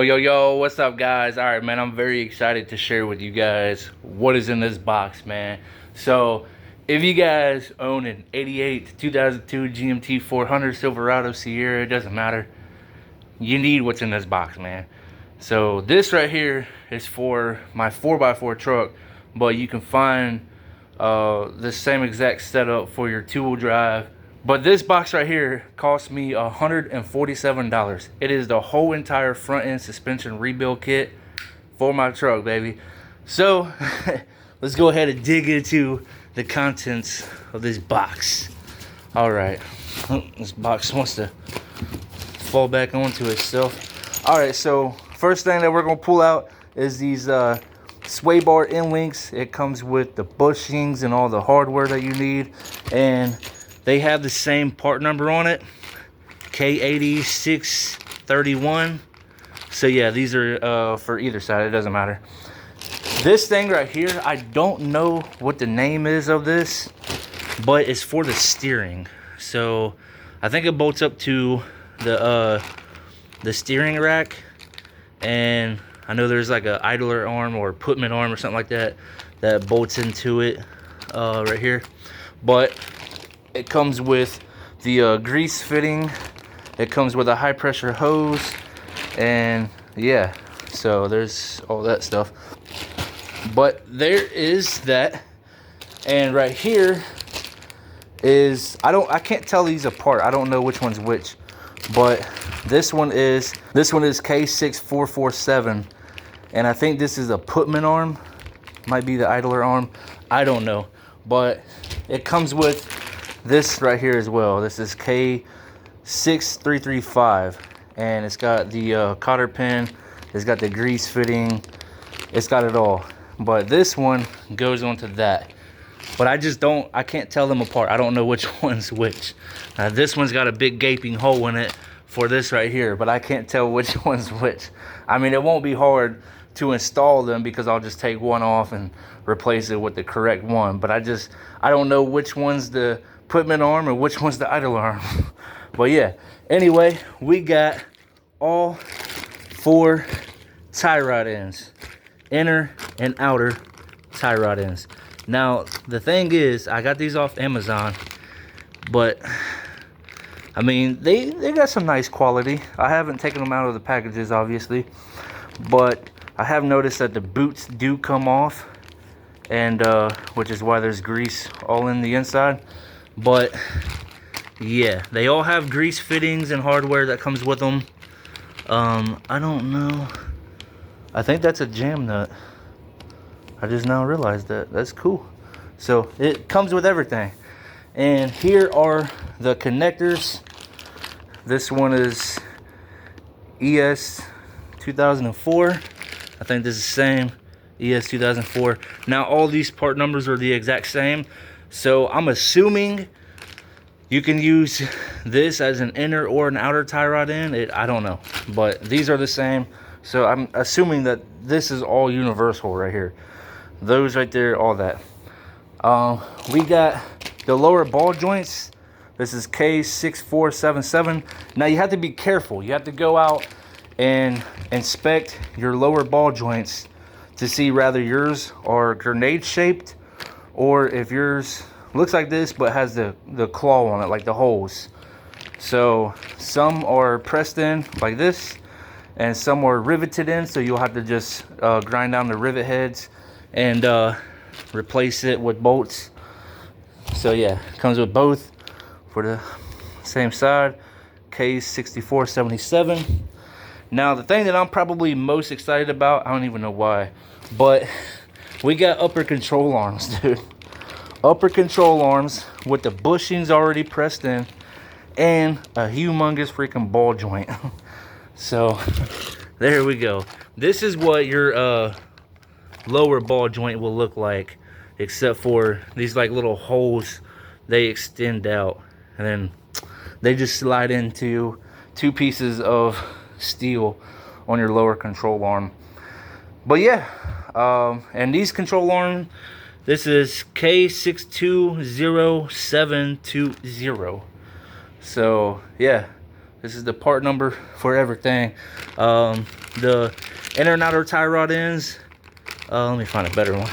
Yo, what's up, guys? All right, man, I'm very excited to share with you guys what is in this box, man. So, if you guys own an 88 2002 GMT 400 Silverado Sierra, it doesn't matter. You need what's in this box, man. So, this right here is for my 4x4 truck, but you can find the same exact setup for your two-wheel drive. But this box right here cost me $147. It is the whole entire front end suspension rebuild kit for my truck, baby. So let's go ahead and dig into the contents of this box. All right, this box wants to fall back onto itself. All right, so first thing that we're gonna pull out is these sway bar end links. It comes with the bushings and all the hardware that you need, and they have the same part number on it, K8631. So yeah, these are for either side, it doesn't matter. This thing right here, I don't know what the name is of this, but it's for the steering. So I think it bolts up to the steering rack, and I know there's like a idler arm or putman arm or something like that that bolts into it right here. But it comes with the grease fitting. It comes with a high pressure hose, and yeah, so there's all that stuff. But there is that, and right here is, I can't tell these apart. I don't know which one's which, but this one is K6447, and I think this is a putman arm, might be the idler arm, I don't know. But it comes with this right here as well. This is K6335, and it's got the cotter pin, it's got the grease fitting, it's got it all. But this one goes onto that, but I can't tell them apart. I don't know which one's which. This one's got a big gaping hole in it for this right here, but I can't tell which one's which. I mean, it won't be hard to install them because I'll just take one off and replace it with the correct one, but I don't know which one's the putman arm or which one's the idle arm. But yeah, anyway, we got all 4 tie rod ends, inner and outer tie rod ends. Now the thing is, I got these off Amazon, but I mean, they got some nice quality. I haven't taken them out of the packages, obviously, but I have noticed that the boots do come off, and which is why there's grease all in the inside. But yeah, they all have grease fittings and hardware that comes with them. I don't know, I think that's a jam nut. I just now realized that. That's cool. So it comes with everything, and here are the connectors. This one is ES 2004. I think this is the same, ES 2004. Now all these part numbers are the exact same, so I'm assuming you can use this as an inner or an outer tie rod end. I don't know, but these are the same, so I'm assuming that this is all universal right here. Those right there, all that. We got the lower ball joints. This is K6477. Now you have to be careful. You have to go out and inspect your lower ball joints to see whether yours are grenade shaped or if yours looks like this but has the claw on it, like the holes. So some are pressed in like this, and some are riveted in, so you'll have to just grind down the rivet heads and replace it with bolts. So yeah, it comes with both for the same side, K6477. Now the thing that I'm probably most excited about, I don't even know why, but we got upper control arms, dude. Upper control arms with the bushings already pressed in and a humongous freaking ball joint. So there we go. This is what your lower ball joint will look like, except for these like little holes. They extend out and then they just slide into 2 pieces of steel on your lower control arm. But yeah, and these control arms, this is K620720. So yeah, This is the part number for everything. The inner and outer tie rod ends. Let me find a better one.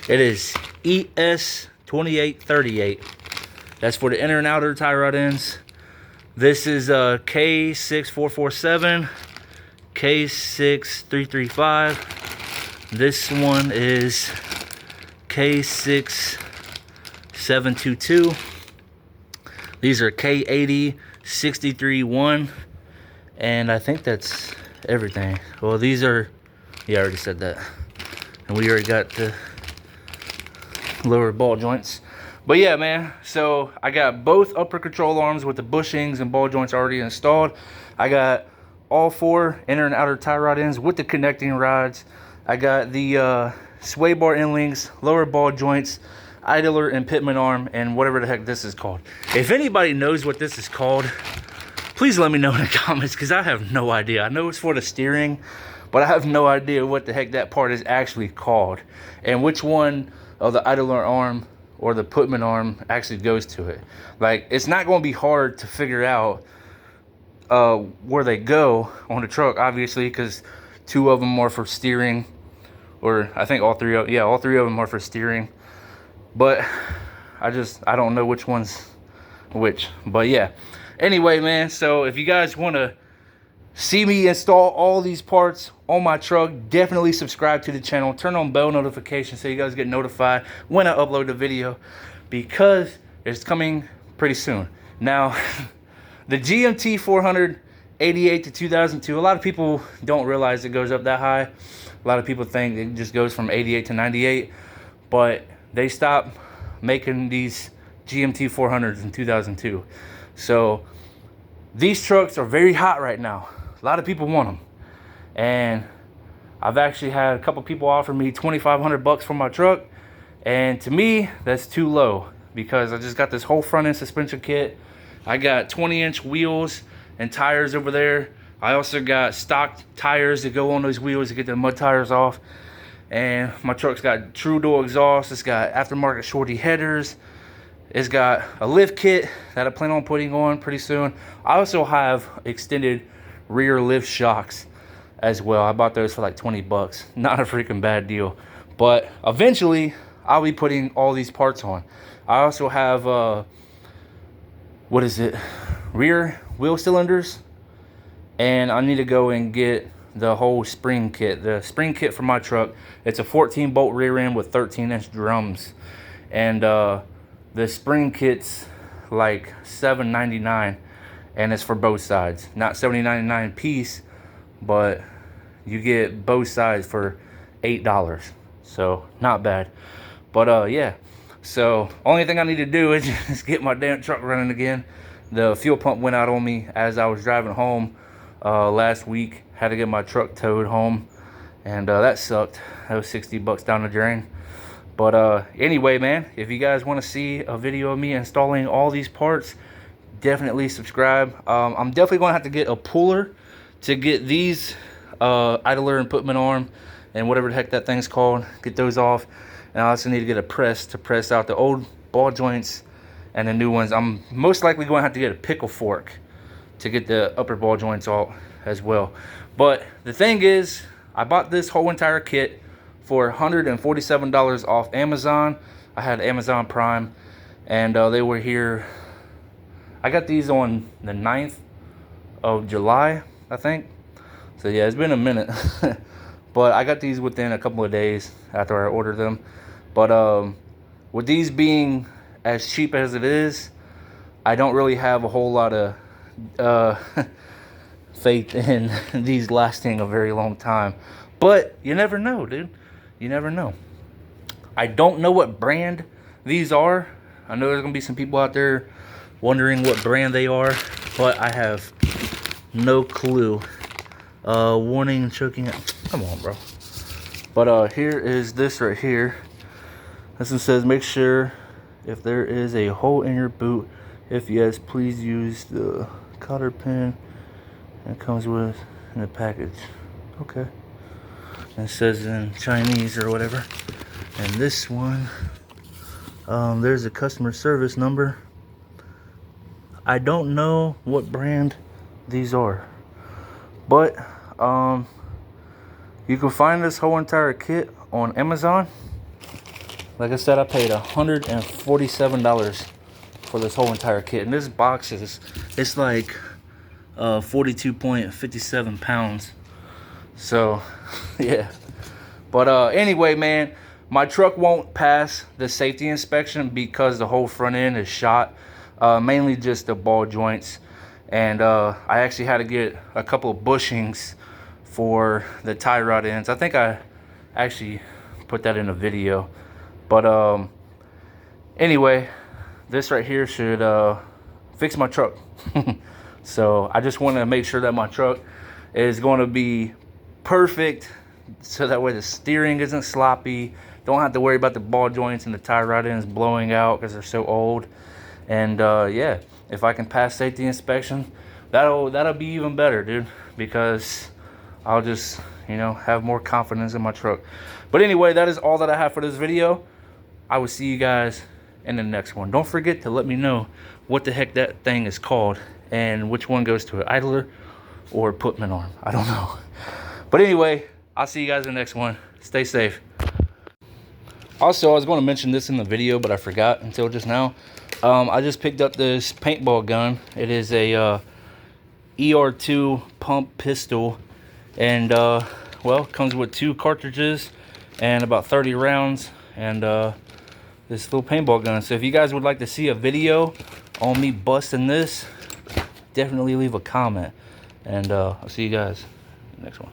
It is ES2838. That's for the inner and outer tie rod ends. This is K6447, K6335. This one is K6722. These are K8063-1, and I think that's everything. Well, these are, yeah, I already said that. And we already got the lower ball joints. But yeah, man, so I got both upper control arms with the bushings and ball joints already installed. I got all 4 inner and outer tie rod ends with the connecting rods. I got the sway bar end links, lower ball joints, idler and pitman arm, and whatever the heck this is called. If anybody knows what this is called, please let me know in the comments, because I have no idea. I know it's for the steering, but I have no idea what the heck that part is actually called, and which one of the idler arm or the pitman arm actually goes to it. Like, it's not going to be hard to figure out where they go on the truck, obviously, because 2 of them are for steering, or I think all 3 of them are for steering. But I don't know which one's which. But yeah, anyway, man, so if you guys want to see me install all these parts on my truck, definitely subscribe to the channel, turn on bell notifications so you guys get notified when I upload the video, because it's coming pretty soon. Now, the GMT 488 to 2002, a lot of people don't realize it goes up that high. A lot of people think it just goes from 88 to 98, but they stopped making these GMT 400s in 2002. So these trucks are very hot right now. A lot of people want them, and I've actually had a couple people offer me $2,500 for my truck, and to me that's too low, because I just got this whole front end suspension kit. I got 20-inch wheels and tires over there. I also got stock tires that go on those wheels to get the mud tires off, and my truck's got true dual exhaust. It's got aftermarket shorty headers. It's got a lift kit that I plan on putting on pretty soon. I also have extended rear lift shocks as well. I bought those for like 20 bucks. Not a freaking bad deal. But eventually I'll be putting all these parts on. I also have what is it, rear wheel cylinders, and I need to go and get the whole spring kit. The spring kit for my truck, it's a 14 bolt rear end with 13-inch drums, and the spring kit's like $7.99, and it's for both sides. Not $70.99 a piece, but you get both sides for $8, so not bad. But yeah, so only thing I need to do is just get my damn truck running again. The fuel pump went out on me as I was driving home last week. Had to get my truck towed home, and that sucked. That was 60 bucks down the drain. But anyway, man, if you guys want to see a video of me installing all these parts, definitely subscribe. I'm definitely going to have to get a puller to get these idler and pitman arm and whatever the heck that thing's called, get those off. And I also need to get a press to press out the old ball joints and the new ones. I'm most likely going to have to get a pickle fork to get the upper ball joints out as well. But the thing is, I bought this whole entire kit for $147 off Amazon. I had Amazon Prime, and they were here. I got these on the 9th of July, I think. So yeah, it's been a minute. But I got these within a couple of days after I ordered them. But with these being as cheap as it is, I don't really have a whole lot of faith in these lasting a very long time. But you never know, dude. You never know. I don't know what brand these are. I know there's gonna be some people out there wondering what brand they are, but I have no clue. Warning, choking. Come on, bro. But here is this right here. This one says, make sure if there is a hole in your boot. If yes, please use the cotter pin. It comes with in the package. Okay. And it says in Chinese or whatever. And this one, there's a customer service number. I don't know what brand these are. But you can find this whole entire kit on Amazon. Like I said, I paid $147 for this whole entire kit, and this box it's like 42.57 pounds. So yeah. But anyway, man, my truck won't pass the safety inspection because the whole front end is shot, mainly just the ball joints. And I actually had to get a couple of bushings for the tie rod ends. I think I actually put that in a video. But anyway, this right here should fix my truck. So I just want to make sure that my truck is going to be perfect, so that way the steering isn't sloppy. Don't have to worry about the ball joints and the tie rod ends blowing out because they're so old. And yeah, if I can pass safety inspection, that'll be even better, dude, because I'll just, you know, have more confidence in my truck. But anyway, that is all that I have for this video. I will see you guys in the next one. Don't forget to let me know what the heck that thing is called and which one goes to an idler or putman arm. I don't know. But anyway, I'll see you guys in the next one. Stay safe. Also, I was going to mention this in the video, but I forgot until just now. I just picked up this paintball gun. It is a ER2 pump pistol, and well, it comes with 2 cartridges and about 30 rounds, and this little paintball gun. So if you guys would like to see a video on me busting this, definitely leave a comment, and I'll see you guys in the next one.